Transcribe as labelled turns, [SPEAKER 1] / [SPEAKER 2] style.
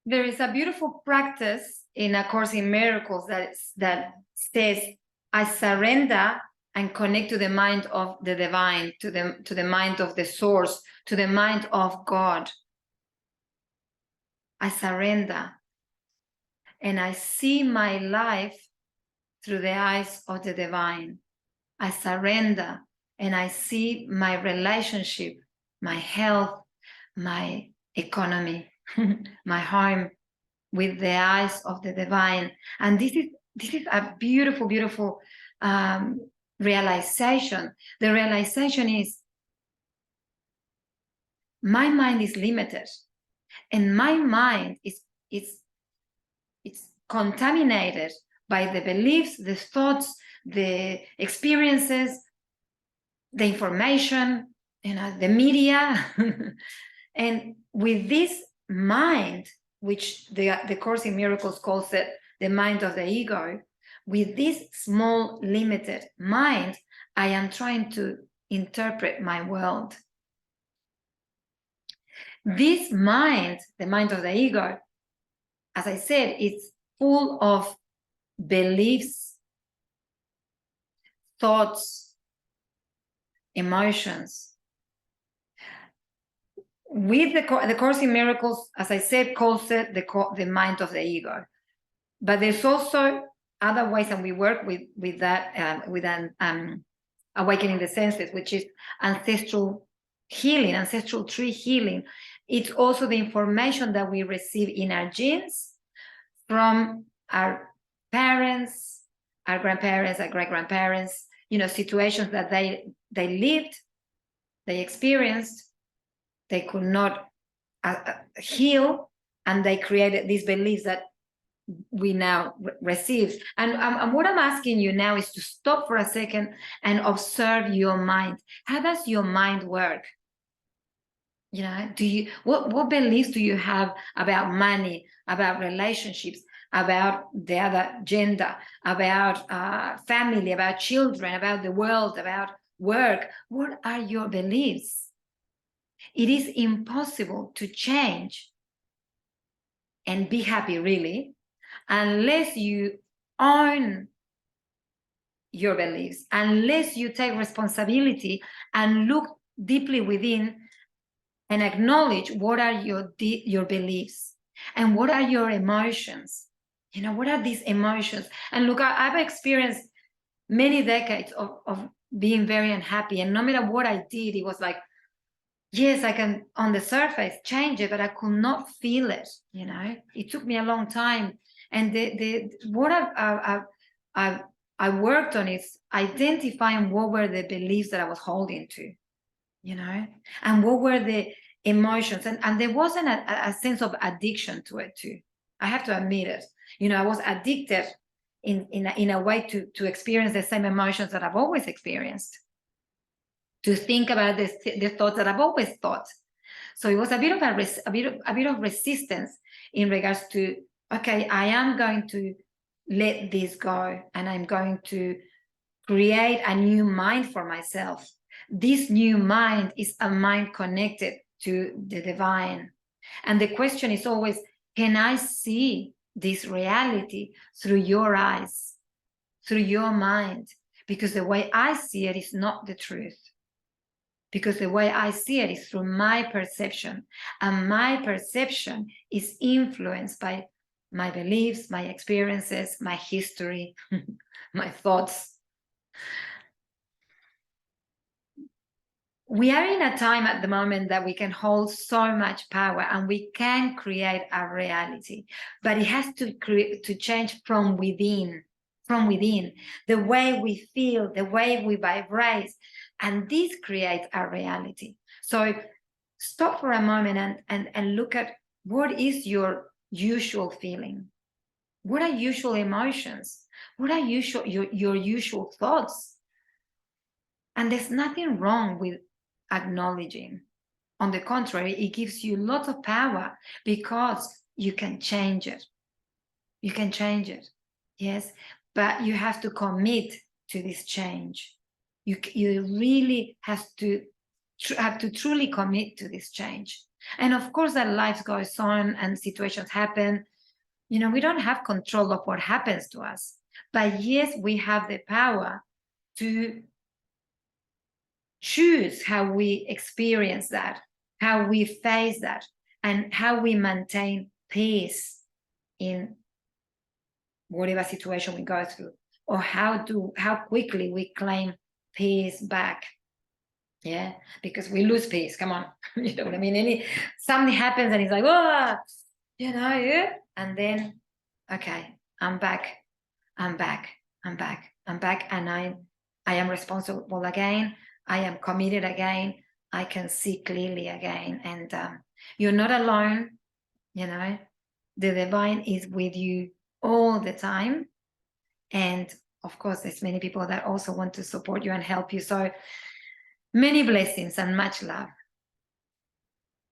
[SPEAKER 1] There is a beautiful practice in A Course in Miracles that says, I surrender and connect to the mind of the divine, to the mind of the source, to the mind of God. I surrender and I see my life through the eyes of the divine. I surrender and I see my relationship, my health, my economy, my home with the eyes of the divine. And this is a beautiful, beautiful realization. The realization is my mind is limited, and my mind is it's contaminated by the beliefs, the thoughts, the experiences, the information, the media. And with this mind, which the Course in Miracles calls it the mind of the ego, with this small, limited mind, I am trying to interpret my world. This mind, the mind of the ego, as I said, it's full of beliefs, thoughts, emotions. With the Course in Miracles, as I said, calls it the mind of the ego. But there's also other ways, and we work with that, with awakening the senses, which is ancestral healing, ancestral tree healing. It's also the information that we receive in our genes from our parents, our grandparents, our great-grandparents, situations that they lived, they experienced, they could not heal, and they created these beliefs that we now receive. And what I'm asking you now is to stop for a second and observe your mind. How does your mind work? What beliefs do you have about money, about relationships, about the other gender, about family, about children, about the world, about work? What are your beliefs? It is impossible to change and be happy, really, unless you own your beliefs, unless you take responsibility and look deeply within and acknowledge what are your beliefs and what are your emotions. What are these emotions? And look, I've experienced many decades of being very unhappy, and no matter what I did, it was like, yes, I can on the surface change it, but I could not feel it. It took me a long time. And what I worked on is identifying what were the beliefs that I was holding to, and what were the emotions. And there wasn't a sense of addiction to it too. I have to admit it. I was addicted in a way to experience the same emotions that I've always experienced, to think about the thoughts that I've always thought. So it was a bit of resistance in regards to, okay, I am going to let this go, and I'm going to create a new mind for myself. This new mind is a mind connected to the divine. And the question is always, can I see this reality through your eyes, through your mind? Because the way I see it is not the truth. Because the way I see it is through my perception. And my perception is influenced by my beliefs, my experiences, my history, my thoughts. We are in a time at the moment that we can hold so much power, and we can create a reality, but it has to change from within, the way we feel, the way we vibrate, and this creates a reality. So stop for a moment and look at what is your usual feeling. What are usual emotions? What are your usual thoughts? And there's nothing wrong with acknowledging. On the contrary, it gives you lots of power, because you can change it. You can change it, yes, but you have to commit to this change. You really have to truly commit to this change. And of course, that life goes on and situations happen. You know, we don't have control of what happens to us. But yes, we have the power to choose how we experience that, how we face that, and how we maintain peace in whatever situation we go through, or how quickly we claim peace back. Yeah, because we lose peace. Come on, you know what I mean? Something happens and it's like, oh, you know, yeah. And then, okay, I'm back, I'm back, I'm back, I'm back, and I am responsible again. I am committed again. I can see clearly again, and you're not alone. You know, the divine is with you all the time, and of course, there's many people that also want to support you and help you. So many blessings and much love.